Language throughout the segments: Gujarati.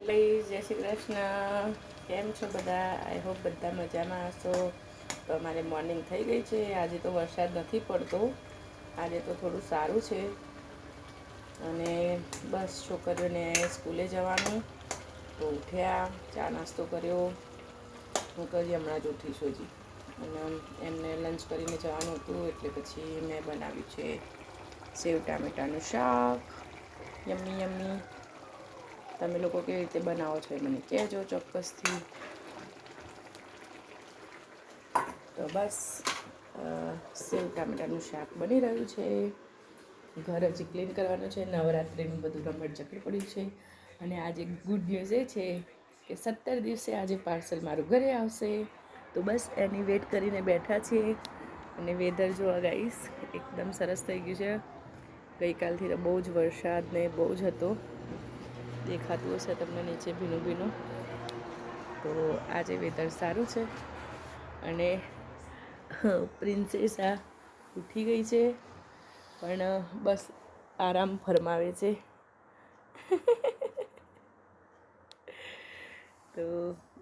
જય શ્રી કૃષ્ણ. કેમ છો બધા? આઈ હોપ બધા મજામાં હશો. તો અમારે મોર્નિંગ થઈ ગઈ છે. આજે તો વરસાદ નથી પડતો, આજે તો થોડું સારું છે. અને બસ છોકરીઓને સ્કૂલે જવાનું. તો ઉઠ્યા, ચા નાસ્તો કર્યો. હું કરી હમણાં જ ઉઠી છું હજી. અને એમને લંચ કરીને જવાનું હતું, એટલે પછી મેં બનાવ્યું છે સેવ ટામેટાનું શાક. Yummy yummy. તમે લોકો કેવી રીતે બનાવો છો એ મને કહેજો ચોક્કસથી. તો બસ સેવ ટામેટાનું શાક બની રહ્યું છે. ઘર હજી ક્લીન કરવાનું છે. નવરાત્રિનું બધું રમણ-ચકડી પડ્યું છે. અને આજે ગુડ ન્યૂઝ એ છે કે 17 દિવસે આજે પાર્સલ મારું ઘરે આવશે. તો બસ એની વેટ કરીને બેઠા છીએ. અને વેધર જોવા ગાઈસ એકદમ સરસ થઈ ગયું છે. ગઈકાલથી તો બહુ જ વરસાદ ને બહુ જ હતો. દેખાતું હશે તમને નીચે ભીનું ભીનું. તો આજે વેધર સારું છે. અને પ્રિન્સેસ આ ઉઠી ગઈ છે, પણ બસ આરામ ફરમાવે છે. તો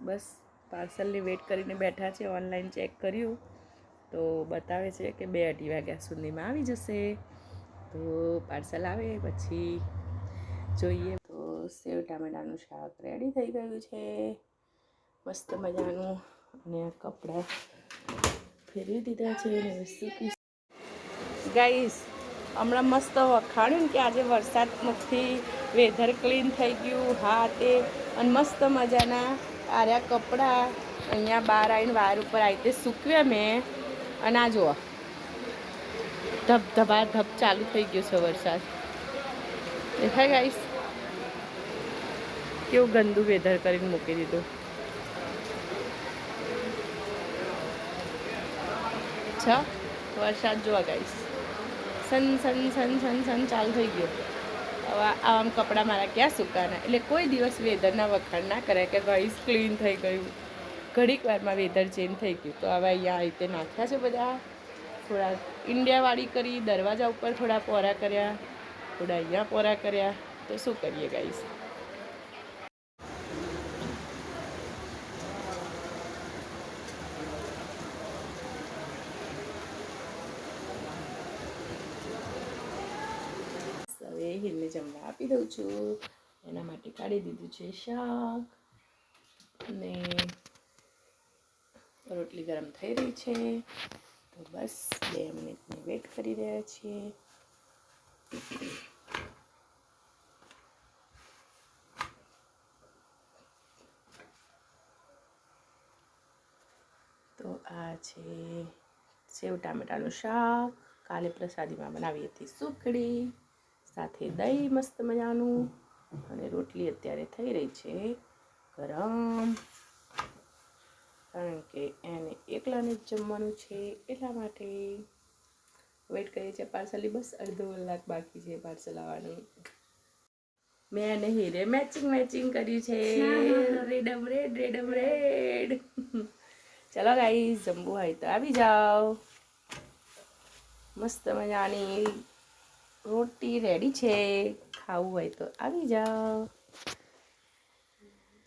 બસ પાર્સલની વેટ કરીને બેઠા છે. ઓનલાઈન ચેક કર્યું તો બતાવે છે કે 2-2:30 વાગ્યા સુધીમાં આવી જશે. તો પાર્સલ આવે પછી જોઈએ. તો સેવ ટામેટાનું શાક રેડી થઈ ગયું છે મસ્ત મજાનું. અને કપડાં ફેરવી દીધા છે. અને સૂકી ગાઈસ હમણાં મસ્ત વખાણ્યું કે આજે વરસાદ નથી, વેધર ક્લીન થઈ ગયું. હા તે અને મસ્ત મજાના આર્યા કપડાં અહીંયા બહાર આવીને વાયર ઉપર આવી રીતે સૂકવ્યા મેં. અને આ જુઓ ધબધબાધબ ચાલુ થઈ ગયો છે વરસાદ. દેખાય ગાઈસ કેવું ગંદુ વેધર કરીને મૂકી દીધું. વરસાદ જોવા ગાઈસ સન સન સન સન સન ચાલુ થઈ ગયો. હવે આમ કપડાં મારા ક્યાં સુકાના? એટલે કોઈ દિવસ વેધરના વખાણ ના કરાય કે ગાઈસ ક્લીન થઈ ગયું. ઘડીક વારમાં વેધર ચેન્જ થઈ ગયું. તો હવે અહીંયા આ રીતે નાખ્યા છે બધા. થોડા ઈંડિયાવાળી કરી, દરવાજા ઉપર થોડા પોરા કર્યા, થોડા અહીંયા પોરા કર્યા. તો શું કરીએ ગાઈસ. હવે હિરને જમવા આપી દઉં છું. એના માટે કાઢી દીધું છે શાક. અને રોટલી ગરમ થઈ રહી છે. તો બસ 2 મિનિટની વેટ કરી રહ્યા છીએ. તો આ છે સેવ ટામેટાનું શાક. કાલે પ્રસાદીમાં બનાવી હતી સુખડી, સાથે દહીં મસ્ત મજાનું. અને રોટલી અત્યારે થઈ રહી છે ગરમ, કારણ કે એને એકલાને જ જમવાનું છે એટલા માટે વેટ કરીએ છીએ પાર્સલની. બસ અડધો કલાક બાકી છે પાર્સલ આવવાનું. મેં અને હીરે મેચિંગ કર્યું છે. રેડમ રેડ રેડમ રેડ. ચલો ગાઈસ જમવું હોય તો આવી જાઓ. મસ્ત મજાની રોટી રેડી છે. ખાવું હોય તો આવી જાઓ.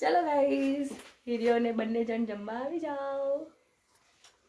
ચલો ગાઈસ હીરીઓને બંને જણ જમવા આવી જાઓ.